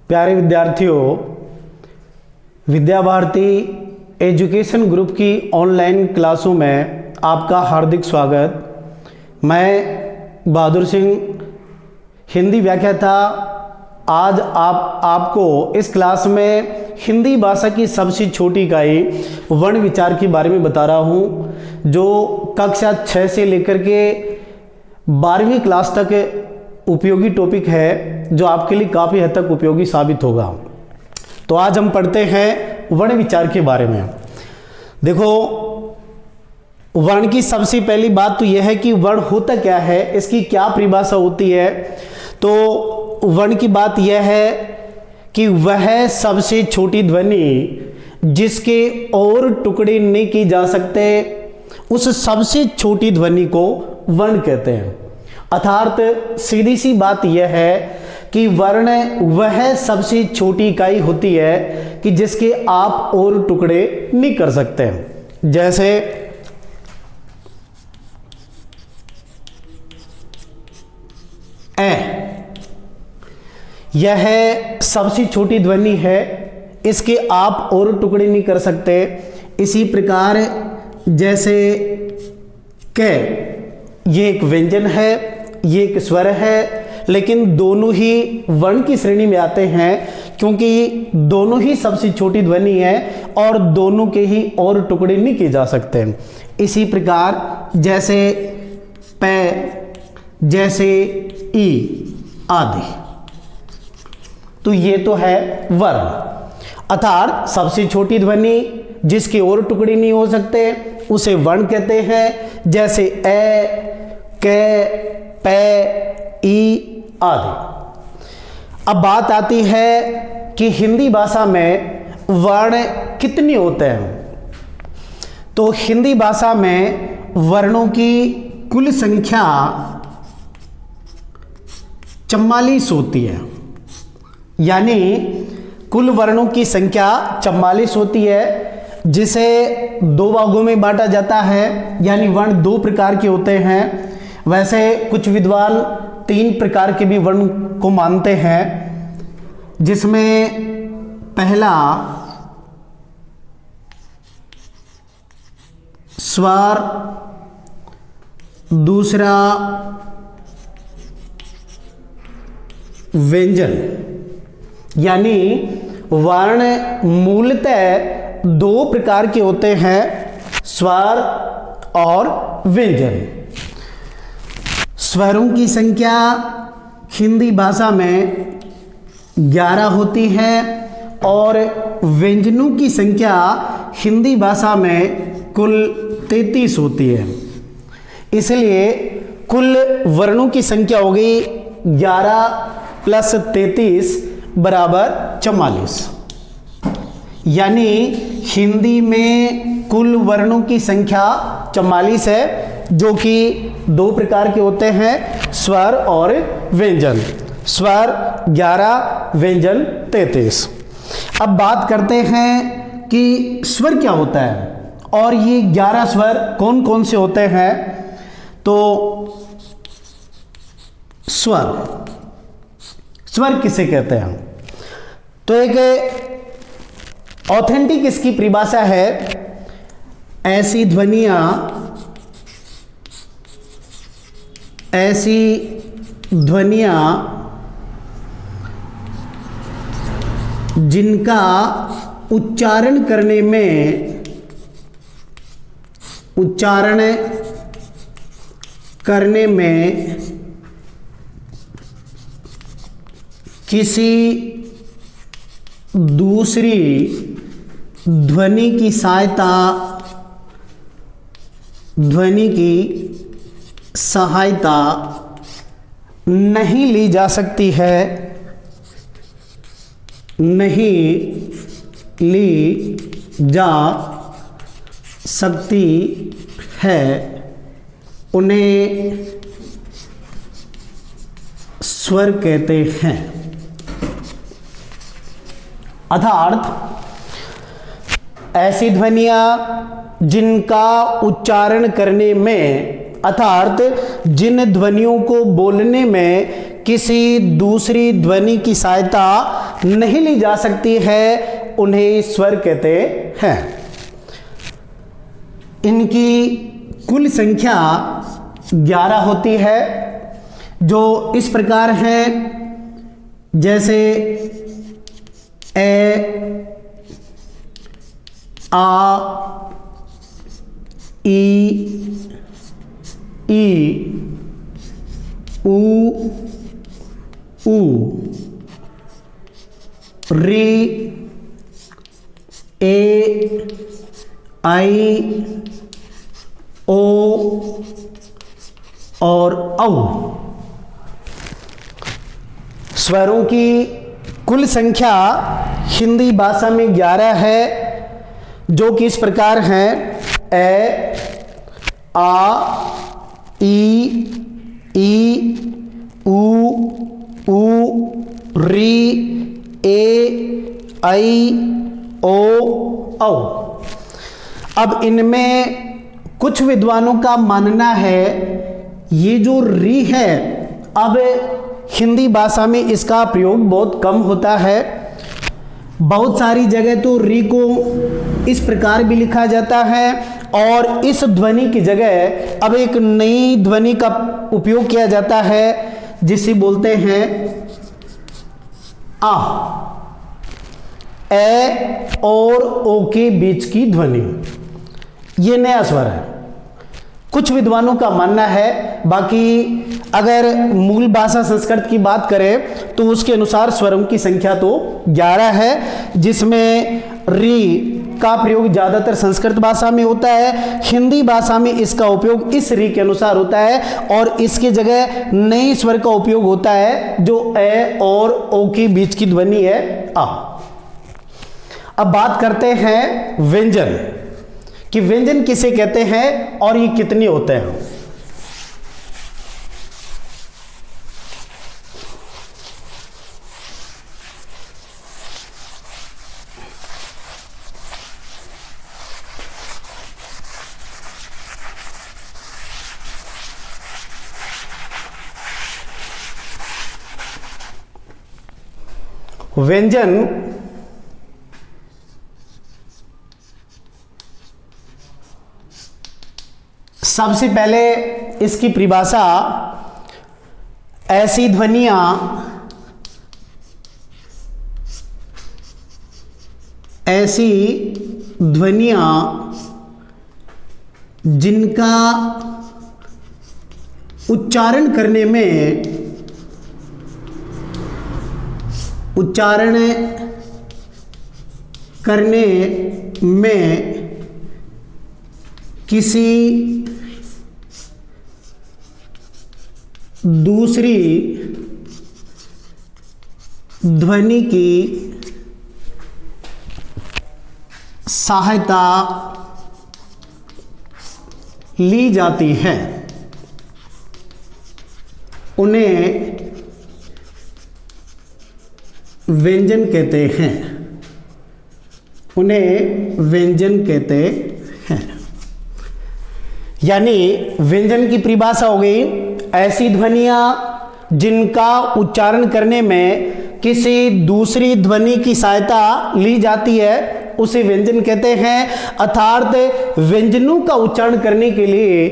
प्यारे विद्यार्थियों, Vidya Bharati education group की ऑनलाइन क्लासों में आपका हार्दिक स्वागत। मैं बहादुर सिंह, हिंदी व्याख्याता। आज आपको इस क्लास में हिंदी भाषा की सबसे छोटी इकाई वर्ण विचार के बारे में बता रहा हूँ, जो कक्षा 6 से लेकर के 12वीं क्लास तक उपयोगी टॉपिक है, जो आपके लिए काफ़ी हद तक उपयोगी साबित होगा। तो आज हम पढ़ते हैं वर्ण विचार के बारे में। देखो, वर्ण की सबसे पहली बात तो यह है कि वर्ण होता क्या है, इसकी क्या परिभाषा होती है। तो वर्ण की बात यह है कि वह सबसे छोटी ध्वनि जिसके और टुकड़े नहीं किए जा सकते, उस सबसे छोटी ध्वनि को वर्ण कहते हैं। अर्थात सीधी सी बात यह है कि वर्ण वह सबसे छोटी इकाई होती है कि जिसके आप और टुकड़े नहीं कर सकते। जैसे ए, यह सबसे छोटी ध्वनि है, इसके आप और टुकड़े नहीं कर सकते। इसी प्रकार जैसे क, ये एक व्यंजन है, ये एक स्वर है, लेकिन दोनों ही वर्ण की श्रेणी में आते हैं क्योंकि दोनों ही सबसे छोटी ध्वनि है और दोनों के ही और टुकड़े नहीं किए जा सकते। इसी प्रकार जैसे प, जैसे ई आदि। तो ये तो है वर्ण, अर्थात सबसे छोटी ध्वनि जिसके और टुकड़े नहीं हो सकते उसे वर्ण कहते हैं। जैसे ए, क, पे, ई आदि। अब बात आती है कि हिंदी भाषा में वर्ण कितने होते हैं। तो हिंदी भाषा में वर्णों की कुल संख्या 44 होती है, यानी कुल वर्णों की संख्या 44 होती है, जिसे दो भागों में बांटा जाता है। यानी वर्ण दो प्रकार के होते हैं। वैसे कुछ विद्वान 3 प्रकार के भी वर्ण को मानते हैं, जिसमें पहला स्वर, दूसरा व्यंजन। यानी वर्ण मूलतः 2 प्रकार के होते हैं, स्वर और व्यंजन। स्वरों की संख्या हिंदी भाषा में 11 होती है और व्यंजनों की संख्या हिंदी भाषा में कुल 33 होती है। इसलिए कुल वर्णों की संख्या हो गई 11 + 33 = 44। यानी हिंदी में कुल वर्णों की संख्या 44 है, जो कि 2 प्रकार के होते हैं, स्वर और व्यंजन। स्वर 11, व्यंजन 33। अब बात करते हैं कि स्वर क्या होता है और ये 11 स्वर कौन कौन से होते हैं। तो स्वर किसे कहते हैं। तो एक ऑथेंटिक इसकी परिभाषा है, ऐसी ध्वनियां जिनका उच्चारण करने में किसी दूसरी ध्वनि की सहायता नहीं ली जा सकती है, उन्हें स्वर कहते हैं। अर्थात ऐसी ध्वनियां जिनका उच्चारण करने में, अर्थात जिन ध्वनियों को बोलने में किसी दूसरी ध्वनि की सहायता नहीं ली जा सकती है उन्हें स्वर कहते हैं। इनकी कुल संख्या 11 होती है, जो इस प्रकार हैं, जैसे ए, आ, ई, ऊ, री, ए, आई, ओ और औ। स्वरों की कुल संख्या हिंदी भाषा में 11 है, जो कि इस प्रकार हैं: ए, आ, ई, ऊ, री, ए, आई, ओ, औ। अब इनमें कुछ विद्वानों का मानना है ये जो री है, अब हिंदी भाषा में इसका प्रयोग बहुत कम होता है। बहुत सारी जगह तो री को इस प्रकार भी लिखा जाता है, और इस ध्वनि की जगह अब एक नई ध्वनि का उपयोग किया जाता है, जिसे बोलते हैं आ। ए और ओ के बीच की ध्वनि, ये नया स्वर है। कुछ विद्वानों का मानना है, बाकी अगर मूल भाषा संस्कृत की बात करें तो उसके अनुसार स्वरों की संख्या तो 11 है, जिसमें री का प्रयोग ज़्यादातर संस्कृत भाषा में होता है। हिंदी भाषा में इसका उपयोग इस री के अनुसार होता है, और इसकी जगह नई स्वर का उपयोग होता है, जो ए और ओ के बीच की ध्वनि है, आ। अब बात करते हैं व्यंजन, कि व्यंजन किसे कहते हैं और ये कितने होते हैं। व्यंजन सबसे पहले इसकी परिभाषा, ऐसी ध्वनियां जिनका उच्चारण करने में किसी दूसरी ध्वनि की सहायता ली जाती है, उन्हें व्यंजन कहते हैं। यानी व्यंजन की परिभाषा हो गई, ऐसी ध्वनियां जिनका उच्चारण करने में किसी दूसरी ध्वनि की सहायता ली जाती है, उसे व्यंजन कहते हैं। अर्थात व्यंजनों का उच्चारण करने के लिए,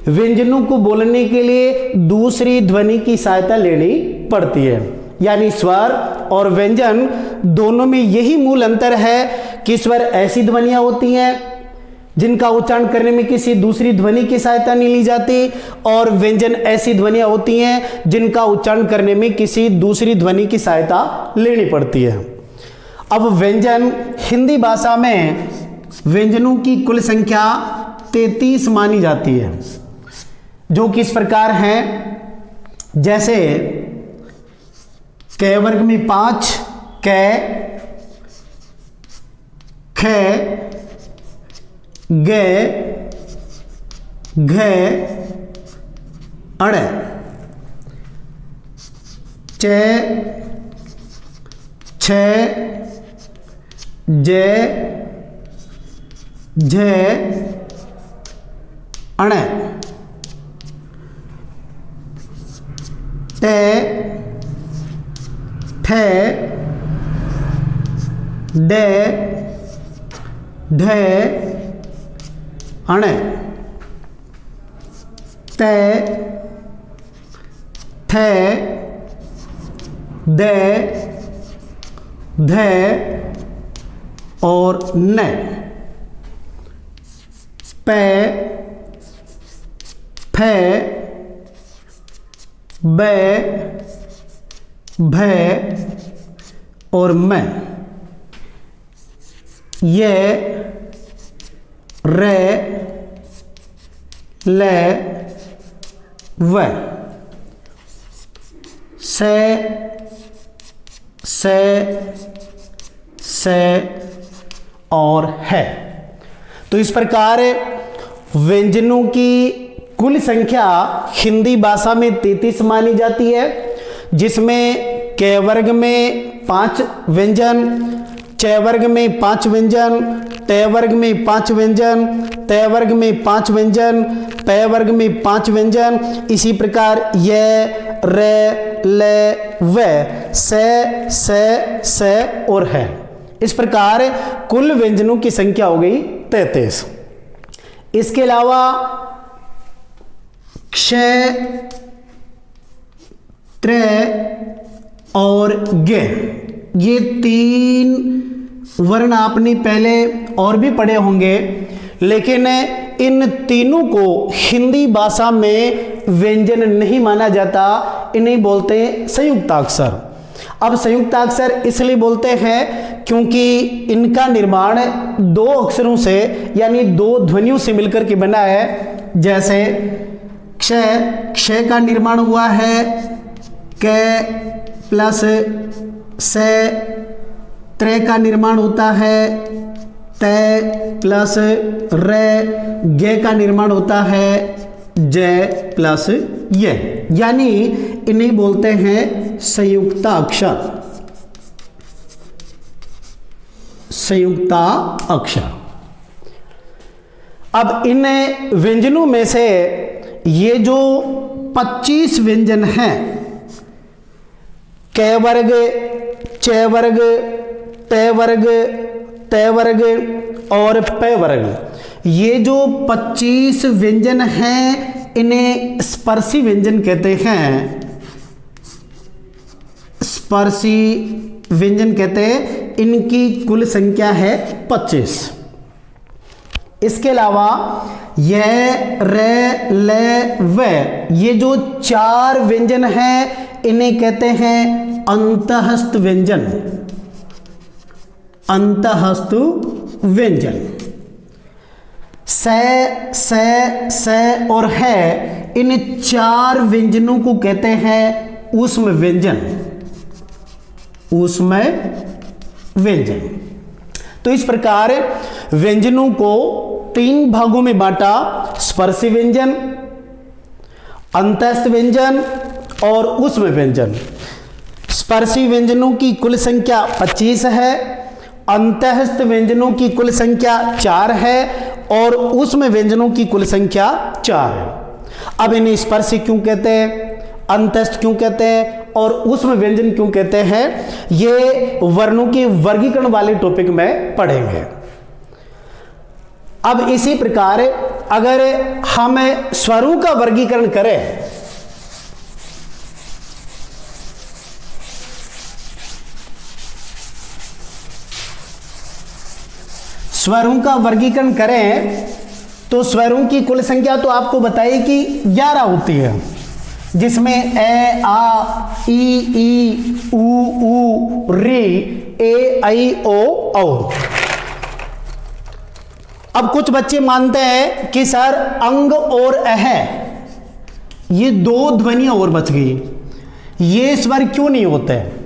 व्यंजनों को बोलने के लिए दूसरी ध्वनि की सहायता लेनी पड़ती है। यानी स्वर और व्यंजन दोनों में यही मूल अंतर है कि स्वर ऐसी ध्वनियां होती हैं जिनका उच्चारण करने में किसी दूसरी ध्वनि की सहायता नहीं ली जाती, और व्यंजन ऐसी ध्वनियां होती हैं जिनका उच्चारण करने में किसी दूसरी ध्वनि की सहायता लेनी पड़ती है। अब व्यंजन, हिंदी भाषा में व्यंजनों की कुल संख्या 33 मानी जाती है, जो कि इस प्रकार हैं, जैसे क वर्ग में 5, क, ख, ग, घ, अड़, च, छ, ज, झ, अण, ट, ठ, डे ढे अणे ते थे दे धे और ने, पे फे बे भे और मैं, ये रे ले वे, से और है। तो इस प्रकार व्यंजनों की कुल संख्या हिंदी भाषा में 33 मानी जाती है, जिसमें क वर्ग में 5 व्यंजन, च वर्ग में 5 व्यंजन, ट वर्ग में 5 व्यंजन, त वर्ग में 5 व्यंजन, प वर्ग में 5 व्यंजन, इसी प्रकार ये रे ले वे, से और है। इस प्रकार कुल व्यंजनों की संख्या हो गई 33। इसके अलावा क्ष, त्रे और गे, ये 3 वर्ण आपने पहले और भी पढ़े होंगे, लेकिन इन तीनों को हिंदी भाषा में व्यंजन नहीं माना जाता, इन्हें बोलते हैं संयुक्ताक्षर। अब संयुक्ताक्षर इसलिए बोलते हैं क्योंकि इनका निर्माण 2 अक्षरों से यानी 2 ध्वनियों से मिलकर के बना है। जैसे क्ष, क्ष का निर्माण हुआ है क प्लस से, त्रे का निर्माण होता है ते प्लस रे, गे का निर्माण होता है जय प्लस ये, यानी इन्हें बोलते हैं संयुक्ताक्षर। संयुक्ताक्षर। अब इन व्यंजनों में से ये जो 25 व्यंजन हैं, क वर्ग, च वर्ग, ट वर्ग, त वर्ग और प वर्ग, ये जो 25 व्यंजन हैं इन्हें स्पर्शी व्यंजन कहते हैं। स्पर्शी व्यंजन कहते हैं। इनकी कुल संख्या है 25। इसके अलावा यह रे ले वे, ये जो 4 व्यंजन हैं इन्हें कहते हैं अंतःस्थ व्यंजन। अंतःस्थ व्यंजन। से और है, इन 4 व्यंजनों को कहते हैं ऊष्म व्यंजन। ऊष्म व्यंजन। तो इस प्रकार व्यंजनों को 3 भागों में बांटा, स्पर्शी व्यंजन, अंतःस्थ व्यंजन और ऊष्म व्यंजन। स्पर्शी व्यंजनों की कुल संख्या 25 है, अंतःस्थ व्यंजनों की कुल संख्या 4 है और ऊष्म व्यंजनों की कुल संख्या 4 है। अब इन्हें स्पर्शी क्यों कहते हैं, अंतःस्थ क्यों कहते हैं और ऊष्म व्यंजन क्यों कहते हैं, ये वर्णों के वर्गीकरण वाले टॉपिक में पढ़ेंगे। अब इसी प्रकार अगर हम स्वरों का वर्गीकरण करें, स्वरों का वर्गीकरण करें तो स्वरों की कुल संख्या तो आपको बताइए कि 11 होती है, जिसमें ए आ ई ऊ री ए आई ओ औ। अब कुछ बच्चे मानते हैं कि सर अंग और अह, ये 2 ध्वनियां और बच गई, ये स्वर क्यों नहीं होते।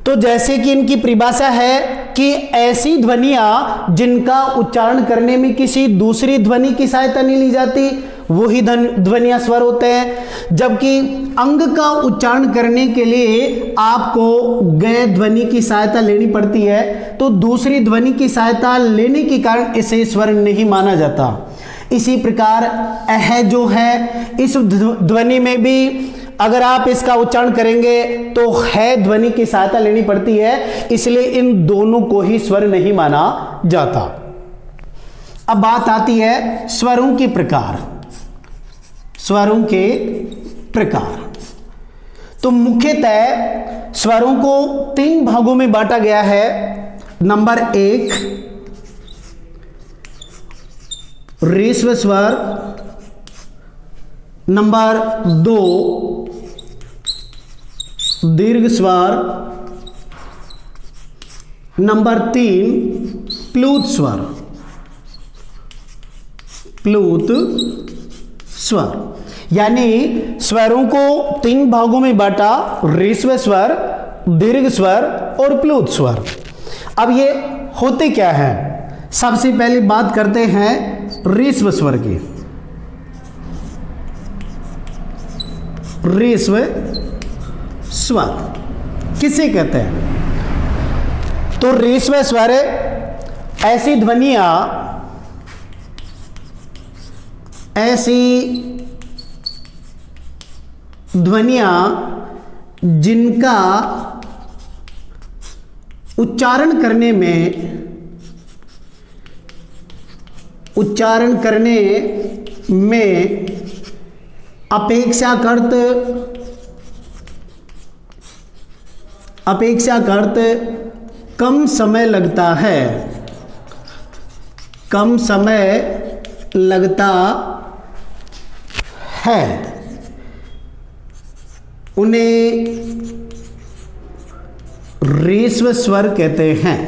तो जैसे कि इनकी परिभाषा है कि ऐसी ध्वनियां जिनका उच्चारण करने में किसी दूसरी ध्वनि की सहायता नहीं ली जाती, वही ध्वनियां स्वर होते हैं। जबकि अंग का उच्चारण करने के लिए आपको ग ध्वनि की सहायता लेनी पड़ती है, तो दूसरी ध्वनि की सहायता लेने के कारण इसे स्वर नहीं माना जाता। इसी प्रकार अह जो है, इस ध्वनि में भी अगर आप इसका उच्चारण करेंगे तो है ध्वनि की सहायता लेनी पड़ती है, इसलिए इन दोनों को ही स्वर नहीं माना जाता। अब बात आती है स्वरों के प्रकार। स्वरों के प्रकार तो मुख्यतः स्वरों को 3 भागों में बांटा गया है। नंबर 1 ह्रस्व स्वर, नंबर 2 दीर्घ स्वर, नंबर 3 प्लूत स्वर। प्लूत स्वर यानी स्वरों को 3 भागों में बांटा, ह्रस्व स्वर, दीर्घ स्वर और प्लूत स्वर। अब ये होते क्या हैं? सबसे पहले बात करते हैं ह्रस्व स्वर की। ह्रस्व स्वर किसे कहते हैं? तो ह्रस्व स्वर ऐसी ध्वनियां, जिनका उच्चारण करने में अपेक्षाकृत कम समय लगता है। कम समय लगता है, उन्हें ह्रस्व स्वर कहते हैं।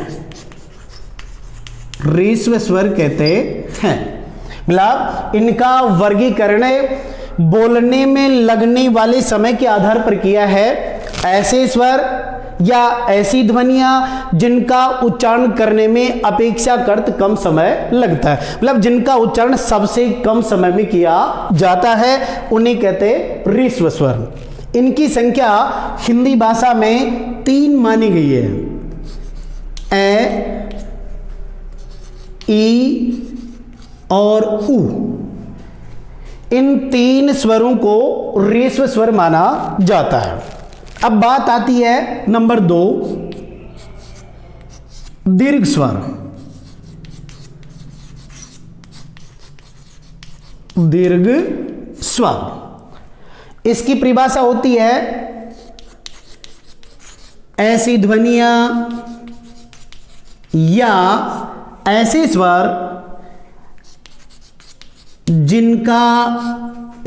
ह्रस्व स्वर कहते हैं। मतलब इनका वर्गीकरण बोलने में लगने वाले समय के आधार पर किया है। ऐसे स्वर या ऐसी ध्वनियां जिनका उच्चारण करने में अपेक्षाकृत कम समय लगता है, मतलब जिनका उच्चारण सबसे कम समय में किया जाता है, उन्हें कहते हैं ह्रस्व स्वर। इनकी संख्या हिंदी भाषा में 3 मानी गई है। ए, ई और उ। इन 3 स्वरों को ह्रस्व स्वर माना जाता है। अब बात आती है नंबर 2 दीर्घ स्वर। दीर्घ स्वर इसकी परिभाषा होती है ऐसी ध्वनियां या ऐसे स्वर जिनका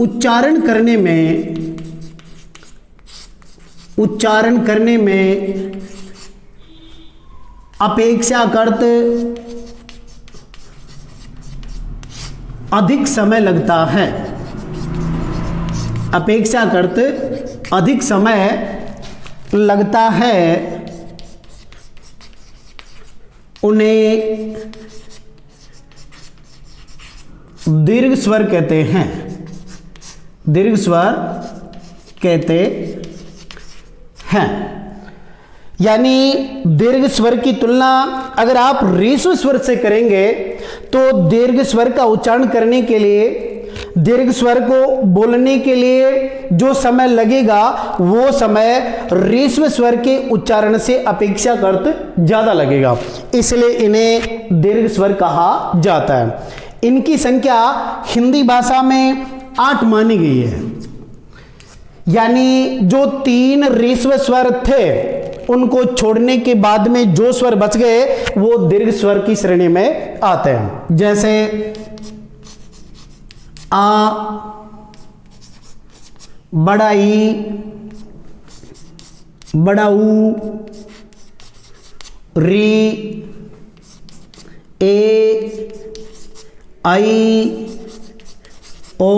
उच्चारण करने में अपेक्षाकृत अधिक समय लगता है। अपेक्षाकृत अधिक समय लगता है, उन्हें दीर्घ स्वर कहते हैं। दीर्घ स्वर कहते हैं। यानी दीर्घ स्वर की तुलना अगर आप ह्रस्व स्वर से करेंगे तो दीर्घ स्वर का उच्चारण करने के लिए, दीर्घ स्वर को बोलने के लिए जो समय लगेगा वो समय ह्रस्व स्वर के उच्चारण से अपेक्षाकृत ज्यादा लगेगा, इसलिए इन्हें दीर्घ स्वर कहा जाता है। इनकी संख्या हिंदी भाषा में 8 मानी गई है। यानी जो 3 ह्रस्व स्वर थे उनको छोड़ने के बाद में जो स्वर बच गए वो दीर्घ स्वर की श्रेणी में आते हैं। जैसे आ, बड़ा ई, बड़ा ऊ, री, ए, आई, ओ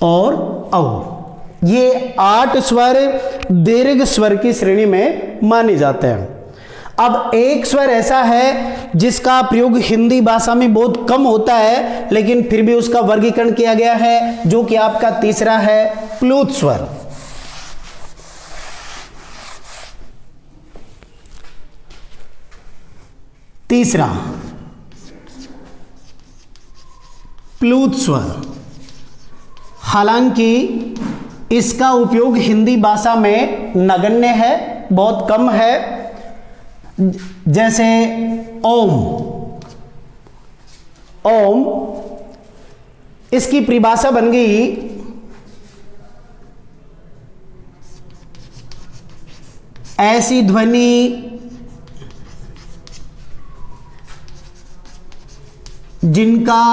और औ। ये 8 स्वर दीर्घ स्वर की श्रेणी में माने जाते हैं। अब एक स्वर ऐसा है जिसका प्रयोग हिंदी भाषा में बहुत कम होता है, लेकिन फिर भी उसका वर्गीकरण किया गया है, जो कि आपका तीसरा है प्लूत स्वर। तीसरा प्लूत स्वर। हालांकि इसका उपयोग हिंदी भाषा में नगण्य है, बहुत कम है। जैसे ओम, ओम इसकी परिभाषा बन गई ऐसी ध्वनि जिनका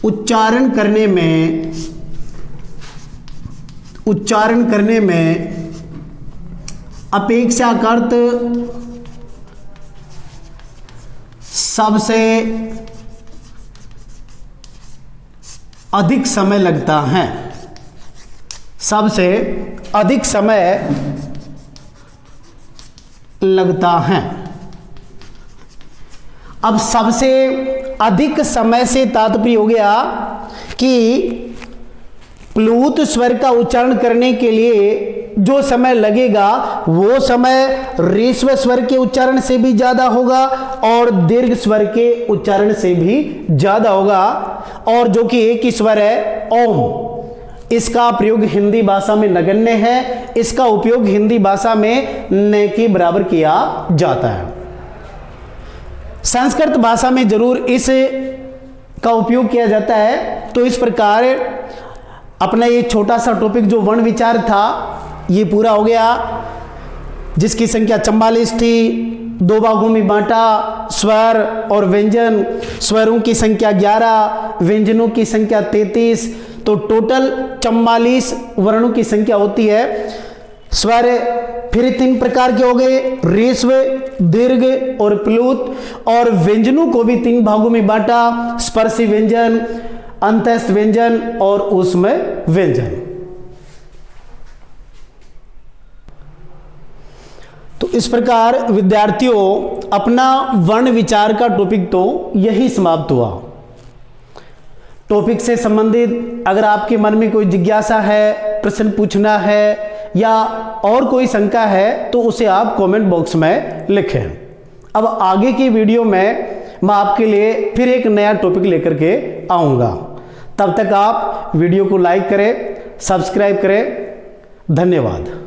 उच्चारण करने में अपेक्षाकृत सबसे अधिक समय लगता है, सबसे अधिक समय लगता है। अब सबसे अधिक समय से तात्पर्य हो गया कि प्लूत स्वर का उच्चारण करने के लिए जो समय लगेगा वो समय ह्रस्व स्वर के उच्चारण से भी ज्यादा होगा और दीर्घ स्वर के उच्चारण से भी ज्यादा होगा। और जो कि एक ही स्वर है ओम, इसका प्रयोग हिंदी भाषा में नगण्य है, इसका उपयोग हिंदी भाषा में न के बराबर किया जाता है। संस्कृत भाषा में जरूर इस का उपयोग किया जाता है। तो इस प्रकार अपना ये छोटा सा टॉपिक जो वर्ण विचार था ये पूरा हो गया, जिसकी संख्या 44 थी, 2 भागों में बांटा। स्वर और व्यंजन, स्वरों की संख्या 11, व्यंजनों की संख्या 33, तो टोटल 44 वर्णों की संख्या होती है। स्वर फिर 3 प्रकार के हो गए, ह्रस्व, दीर्घ और प्लुत। और व्यंजनों को भी 3 भागों में बांटा, स्पर्शी व्यंजन, अंतस्थ व्यंजन और ऊष्म व्यंजन। तो इस प्रकार विद्यार्थियों अपना वर्ण विचार का टॉपिक तो यही समाप्त हुआ। टॉपिक से संबंधित अगर आपके मन में कोई जिज्ञासा है, प्रश्न पूछना है या और कोई शंका है तो उसे आप कमेंट बॉक्स में लिखें। अब आगे की वीडियो में मैं आपके लिए फिर एक नया टॉपिक लेकर के आऊँगा। तब तक आप वीडियो को लाइक करें, सब्सक्राइब करें। धन्यवाद।